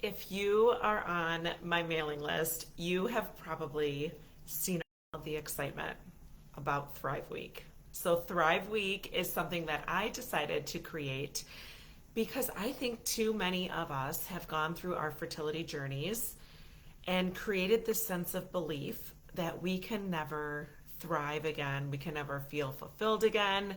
If you are on my mailing list, you have probably seen all of the excitement about Thrive Week. So, Thrive Week is something that I decided to create because I think too many of us have gone through our fertility journeys and created this sense of belief that we can never thrive again, we can never feel fulfilled again,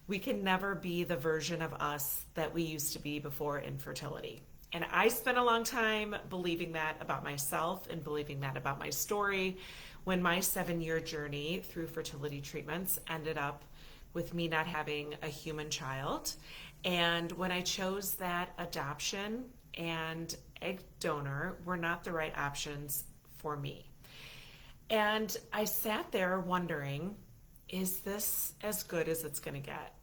we can never be the version of us that we used to be before infertility. And I spent a long time believing that about myself and believing that about my story when my 7-year journey through fertility treatments ended up with me not having a human child. And when I chose that adoption and egg donor were not the right options for me. And I sat there wondering, is this as good as it's going to get?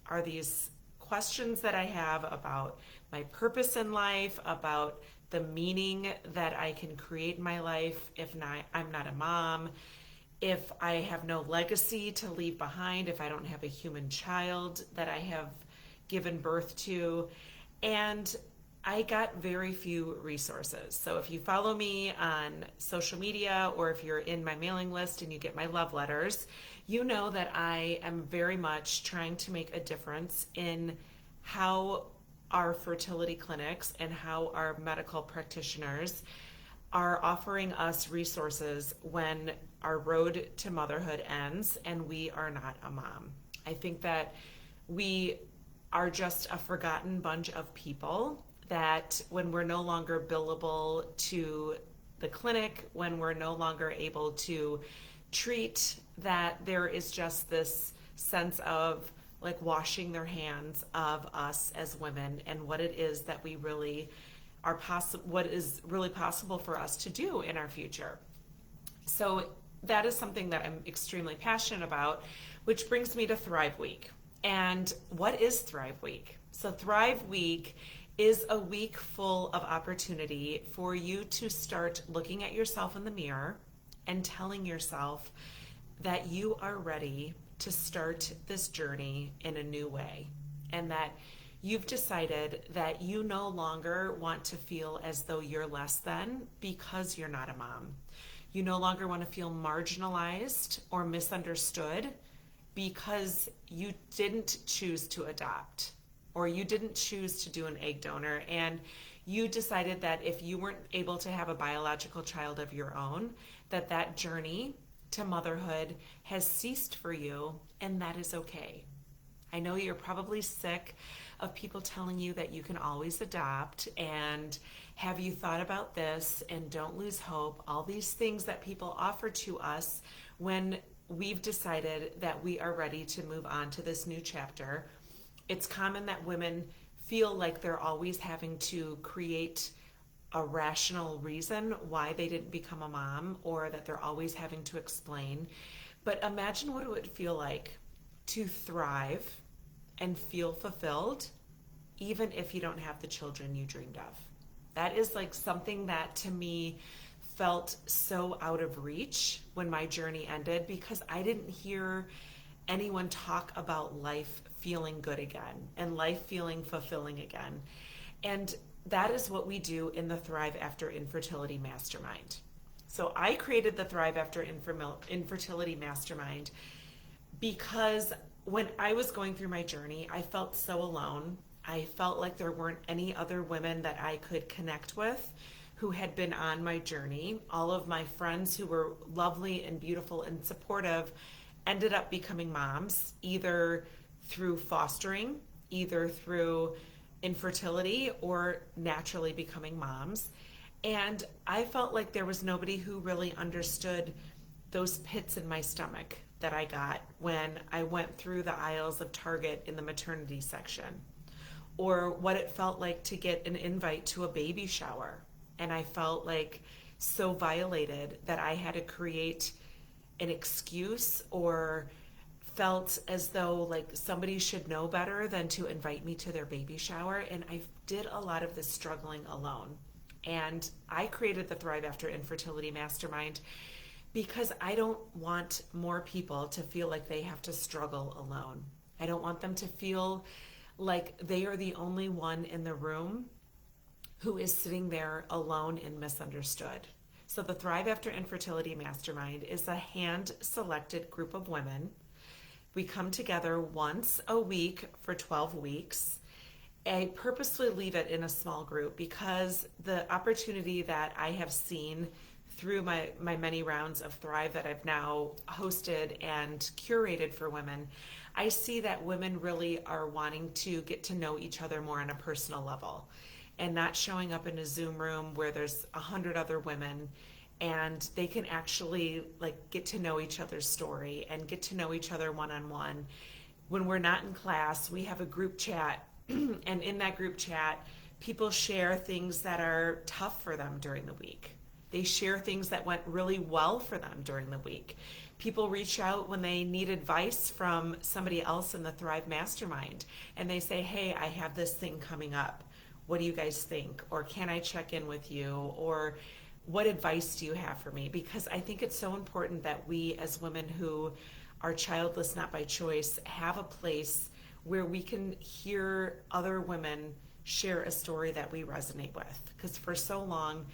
Are these questions that I have about my purpose in life, about the meaning that I can create in my life if not, I'm not a mom, if I have no legacy to leave behind, if I don't have a human child that I have given birth to. And I got very few resources. So if you follow me on social media or if you're in my mailing list and you get my love letters, you know that I am very much trying to make a difference in how our fertility clinics and how our medical practitioners are offering us resources when our road to motherhood ends and we are not a mom. I think that we are just a forgotten bunch of people that when we're no longer billable to the clinic, when we're no longer able to treat, that there is just this sense of like washing their hands of us as women and what it is that we really are what is really possible for us to do in our future. So that is something that I'm extremely passionate about, which brings me to Thrive Week. And what is Thrive Week? So Thrive Week is a week full of opportunity for you to start looking at yourself in the mirror and telling yourself that you are ready to start this journey in a new way, and that you've decided that you no longer want to feel as though you're less than because you're not a mom. You no longer want to feel marginalized or misunderstood because you didn't choose to adopt or you didn't choose to do an egg donor, and you decided that if you weren't able to have a biological child of your own, that that journey to motherhood has ceased for you, and that is okay. I know you're probably sick of people telling you that you can always adopt, and have you thought about this, and don't lose hope, all these things that people offer to us when we've decided that we are ready to move on to this new chapter. It's common that women feel like they're always having to create a rational reason why they didn't become a mom, or that they're always having to explain. But imagine what it would feel like to thrive and feel fulfilled, even if you don't have the children you dreamed of. That is like something that to me felt so out of reach when my journey ended, because I didn't hear anyone talk about life feeling good again and life feeling fulfilling again. And that is what we do in the Thrive After Infertility Mastermind. So I created the Thrive After Infertility Mastermind because when I was going through my journey, I felt so alone. I felt like there weren't any other women that I could connect with who had been on my journey. All of my friends who were lovely and beautiful and supportive ended up becoming moms, either through fostering, either through infertility, or naturally becoming moms. And I felt like there was nobody who really understood those pits in my stomach that I got when I went through the aisles of Target in the maternity section, or what it felt like to get an invite to a baby shower. And I felt like so violated that I had to create an excuse, or felt as though like somebody should know better than to invite me to their baby shower. And I did a lot of this struggling alone. And I created the Thrive After Infertility Mastermind because I don't want more people to feel like they have to struggle alone. I don't want them to feel like they are the only one in the room who is sitting there alone and misunderstood. So the Thrive After Infertility Mastermind is a hand-selected group of women. We come together once a week for 12 weeks. I purposely leave it in a small group because the opportunity that I have seen through my many rounds of Thrive that I've now hosted and curated for women, I see that women really are wanting to get to know each other more on a personal level and not showing up in a Zoom room where there's 100 other women and they can actually like get to know each other's story and get to know each other one-on-one. When we're not in class, we have a group chat and in that group chat, people share things that are tough for them during the week. They share things that went really well for them during the week. People reach out when they need advice from somebody else in the Thrive Mastermind and they say, hey, I have this thing coming up. What do you guys think? Or can I check in with you? Or what advice do you have for me? Because I think it's so important that we as women who are childless, not by choice, have a place where we can hear other women share a story that we resonate with. Because for so long,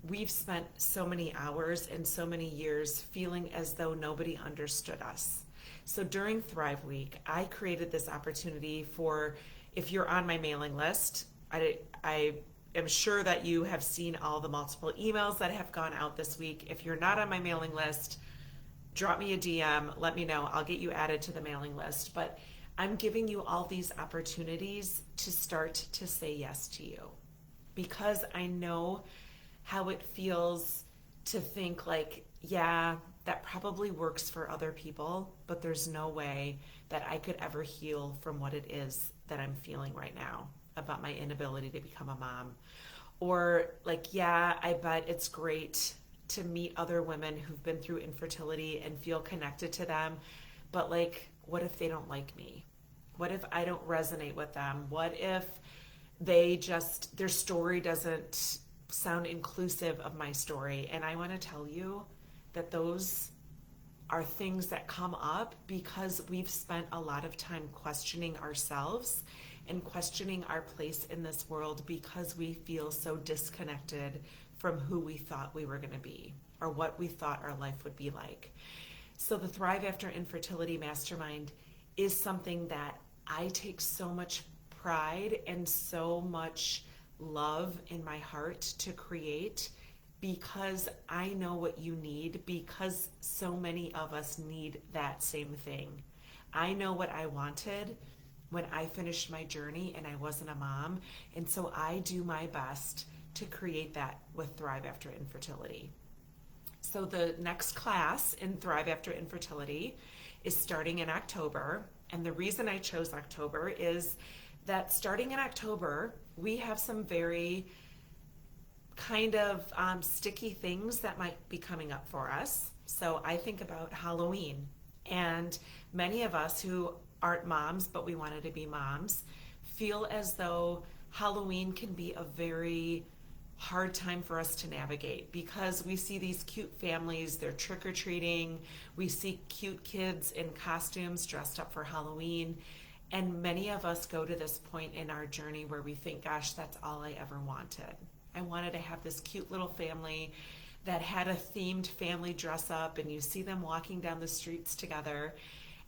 we've spent so many hours and so many years feeling as though nobody understood us. So during Thrive Week, I created this opportunity for, if you're on my mailing list, I am sure that you have seen all the multiple emails that have gone out this week. If you're not on my mailing list, drop me a DM, let me know. I'll get you added to the mailing list. But I'm giving you all these opportunities to start to say yes to you because I know how it feels to think like, yeah, that probably works for other people, but there's no way that I could ever heal from what it is that I'm feeling right now about my inability to become a mom. Or like, yeah, I bet it's great to meet other women who've been through infertility and feel connected to them, but like, what if they don't like me? What if I don't resonate with them? What if their story doesn't sound inclusive of my story? And I want to tell you that those are things that come up because we've spent a lot of time questioning ourselves and questioning our place in this world because we feel so disconnected from who we thought we were going to be or what we thought our life would be like. So the Thrive After Infertility Mastermind is something that I take so much pride and so much love in my heart to create because I know what you need, because so many of us need that same thing. I know what I wanted when I finished my journey and I wasn't a mom, and so I do my best to create that with Thrive After Infertility. So the next class in Thrive After Infertility is starting in October, and the reason I chose October is that starting in October, we have some very kind of sticky things that might be coming up for us. So I think about Halloween, and many of us who aren't moms, but we wanted to be moms, feel as though Halloween can be a very hard time for us to navigate because we see these cute families, they're trick-or-treating, we see cute kids in costumes dressed up for Halloween, and many of us go to this point in our journey where we think, gosh, that's all I ever wanted. I wanted to have this cute little family that had a themed family dress up, and you see them walking down the streets together.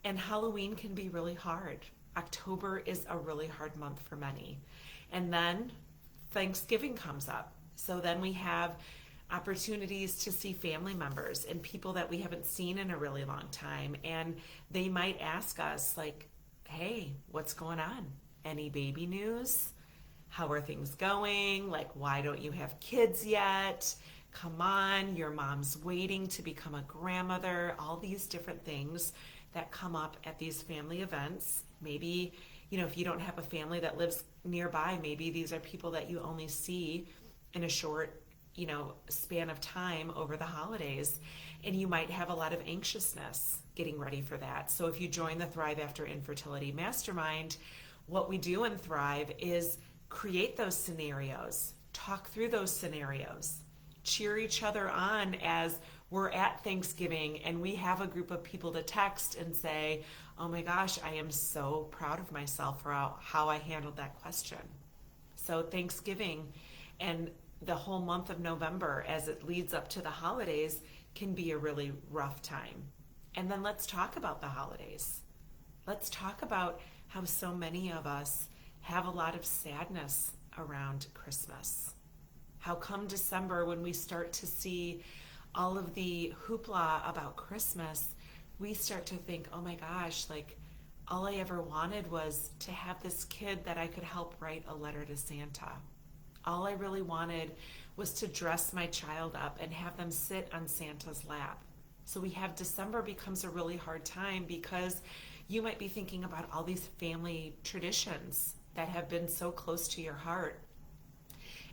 And Halloween can be really hard. October is a really hard month for many. And then Thanksgiving comes up. So then we have opportunities to see family members and people that we haven't seen in a really long time. And they might ask us like, hey, what's going on? Any baby news? How are things going? Like, why don't you have kids yet? Come on, your mom's waiting to become a grandmother. All these different things that come up at these family events. Maybe, if you don't have a family that lives nearby, maybe these are people that you only see in a short, span of time over the holidays. And you might have a lot of anxiousness getting ready for that. So if you join the Thrive After Infertility Mastermind, what we do in Thrive is create those scenarios, talk through those scenarios, cheer each other on as we're at Thanksgiving and we have a group of people to text and say, oh my gosh, I am so proud of myself for how I handled that question. So Thanksgiving, And the whole month of November, as it leads up to the holidays, can be a really rough time. And then let's talk about the holidays. Let's talk about how so many of us have a lot of sadness around Christmas. How come December, when we start to see all of the hoopla about Christmas, we start to think, oh my gosh, like all I ever wanted was to have this kid that I could help write a letter to Santa. All I really wanted was to dress my child up and have them sit on Santa's lap. So we have December becomes a really hard time because you might be thinking about all these family traditions that have been so close to your heart.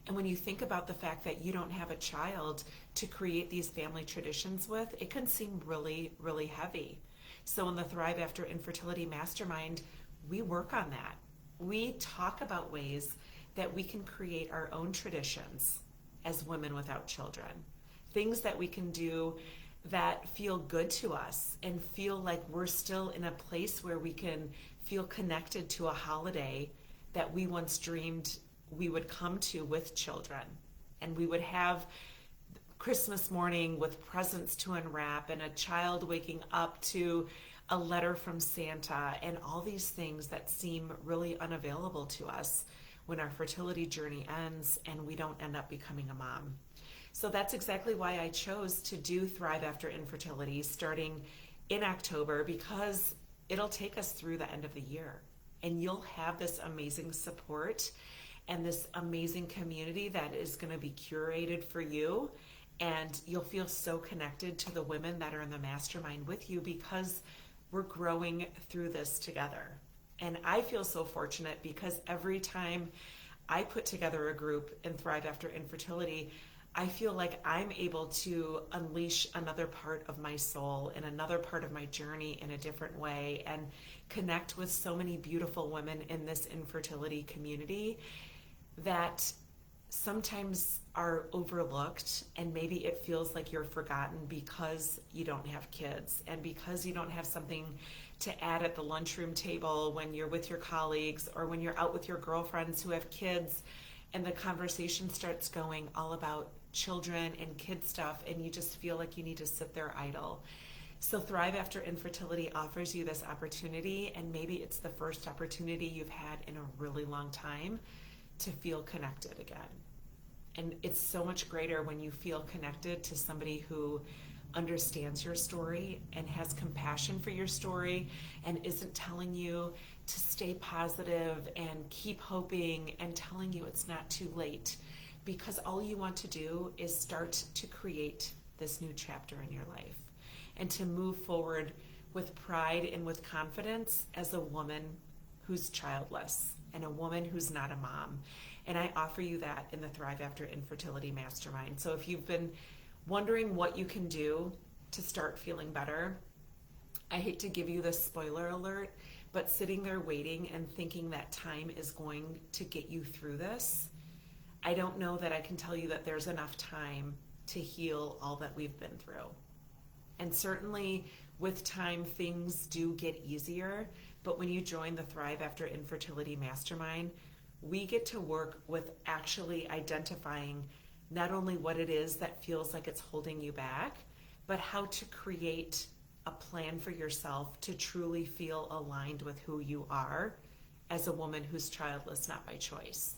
And when you think about the fact that you don't have a child to create these family traditions with, it can seem really, really heavy. So in the Thrive After Infertility Mastermind, we work on that. We talk about ways that we can create our own traditions as women without children. Things that we can do that feel good to us and feel like we're still in a place where we can feel connected to a holiday that we once dreamed we would come to with children. And we would have Christmas morning with presents to unwrap and a child waking up to a letter from Santa and all these things that seem really unavailable to us when our fertility journey ends and we don't end up becoming a mom. So that's exactly why I chose to do Thrive After Infertility starting in October, because it'll take us through the end of the year. And you'll have this amazing support and this amazing community that is going to be curated for you. And you'll feel so connected to the women that are in the mastermind with you because we're growing through this together. And I feel so fortunate because every time I put together a group in Thrive After Infertility, I feel like I'm able to unleash another part of my soul and another part of my journey in a different way and connect with so many beautiful women in this infertility community that sometimes are overlooked, and maybe it feels like you're forgotten because you don't have kids and because you don't have something to add at the lunchroom table when you're with your colleagues or when you're out with your girlfriends who have kids and the conversation starts going all about children and kid stuff and you just feel like you need to sit there idle. So Thrive After Infertility offers you this opportunity, and maybe it's the first opportunity you've had in a really long time to feel connected again. And it's so much greater when you feel connected to somebody who understands your story and has compassion for your story and isn't telling you to stay positive and keep hoping and telling you it's not too late, because all you want to do is start to create this new chapter in your life and to move forward with pride and with confidence as a woman who's childless and a woman who's not a mom. And I offer you that in the Thrive After Infertility Mastermind. So if you've been wondering what you can do to start feeling better, I hate to give you this spoiler alert, but sitting there waiting and thinking that time is going to get you through this, I don't know that I can tell you that there's enough time to heal all that we've been through. And certainly with time, things do get easier, but when you join the Thrive After Infertility Mastermind, we get to work with actually identifying not only what it is that feels like it's holding you back, but how to create a plan for yourself to truly feel aligned with who you are as a woman who's childless, not by choice,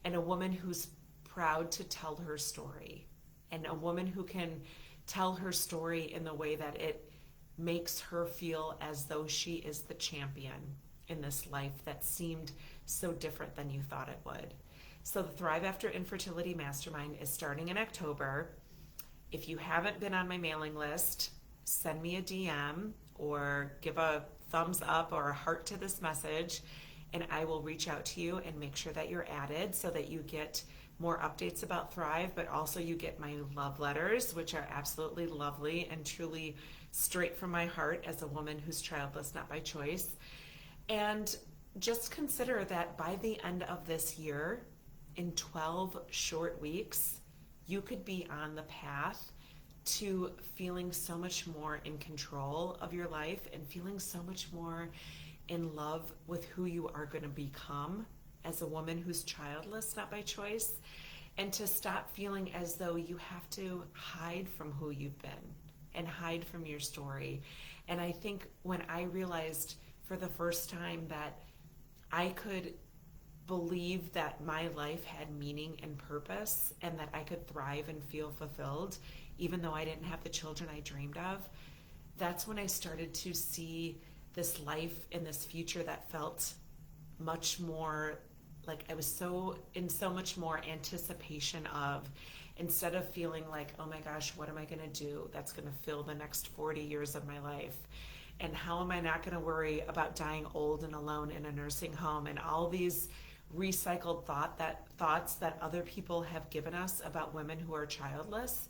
and a woman who's proud to tell her story, and a woman who can tell her story in the way that it makes her feel as though she is the champion in this life that seemed so different than you thought it would. So the Thrive After Infertility Mastermind is starting in October. If you haven't been on my mailing list, send me a DM or give a thumbs up or a heart to this message, and I will reach out to you and make sure that you're added so that you get more updates about Thrive, but also you get my love letters, which are absolutely lovely and truly straight from my heart as a woman who's childless, not by choice. And just consider that by the end of this year, in 12 short weeks, you could be on the path to feeling so much more in control of your life and feeling so much more in love with who you are going to become as a woman who's childless, not by choice. and to stop feeling as though you have to hide from who you've been and hide from your story. And I think when I realized for the first time that I could believe that my life had meaning and purpose and that I could thrive and feel fulfilled, even though I didn't have the children I dreamed of, that's when I started to see this life and this future that felt much more like I was in so much more anticipation of, instead of feeling like, oh my gosh, what am I going to do that's going to fill the next 40 years of my life? And how am I not going to worry about dying old and alone in a nursing home, and all these recycled thoughts that other people have given us about women who are childless.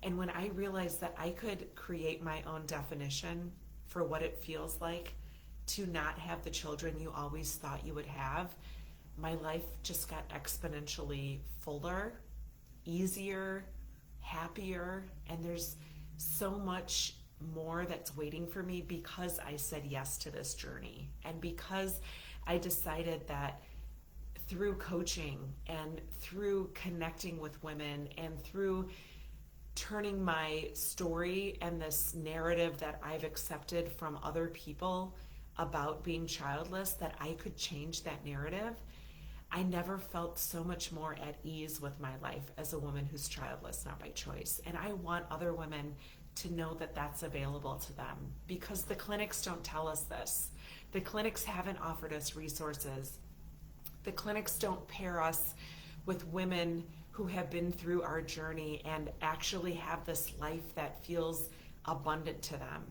And when I realized that I could create my own definition for what it feels like to not have the children you always thought you would have, my life just got exponentially fuller, easier, happier, and there's so much more that's waiting for me because I said yes to this journey, and because I decided that through coaching and through connecting with women and through turning my story and this narrative that I've accepted from other people about being childless, that I could change that narrative. I never felt so much more at ease with my life as a woman who's childless, not by choice. And I want other women to know that that's available to them, because the clinics don't tell us this. The clinics haven't offered us resources. The clinics don't pair us with women who have been through our journey and actually have this life that feels abundant to them.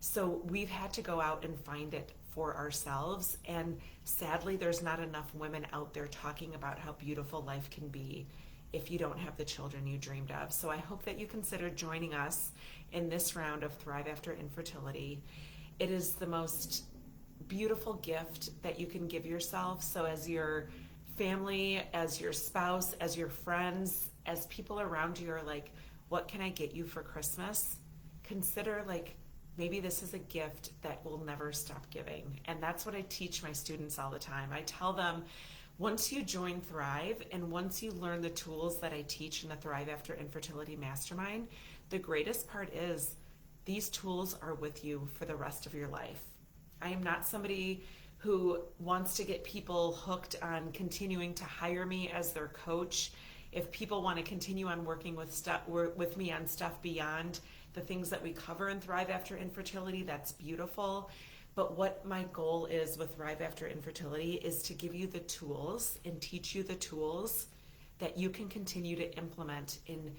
So we've had to go out and find it for ourselves, and sadly there's not enough women out there talking about how beautiful life can be if you don't have the children you dreamed of. So I hope that you consider joining us in this round of Thrive After Infertility. It is the most beautiful gift that you can give yourself. So as your family, as your spouse, as your friends, as people around you are like, what can I get you for Christmas? Consider like, maybe this is a gift that will never stop giving. And that's what I teach my students all the time. I tell them, once you join Thrive and once you learn the tools that I teach in the Thrive After Infertility Mastermind, the greatest part is these tools are with you for the rest of your life. I am not somebody who wants to get people hooked on continuing to hire me as their coach. If people want to continue on working with me on stuff beyond the things that we cover in Thrive After Infertility, that's beautiful. But what my goal is with Thrive After Infertility is to give you the tools and teach you the tools that you can continue to implement in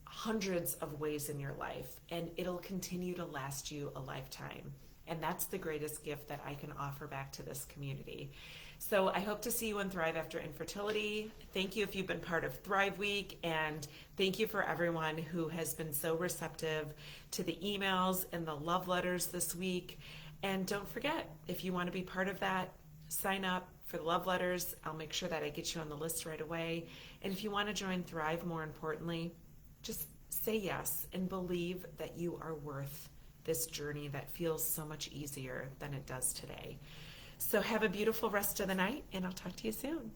hundreds of ways in your life, and it'll continue to last you a lifetime. And that's the greatest gift that I can offer back to this community. So I hope to see you in Thrive After Infertility. Thank you if you've been part of Thrive Week, and thank you for everyone who has been so receptive to the emails and the love letters this week. And don't forget, if you want to be part of that, sign up for the love letters. I'll make sure that I get you on the list right away. And if you want to join Thrive, more importantly, just say yes and believe that you are worth this journey that feels so much easier than it does today. So have a beautiful rest of the night, and I'll talk to you soon.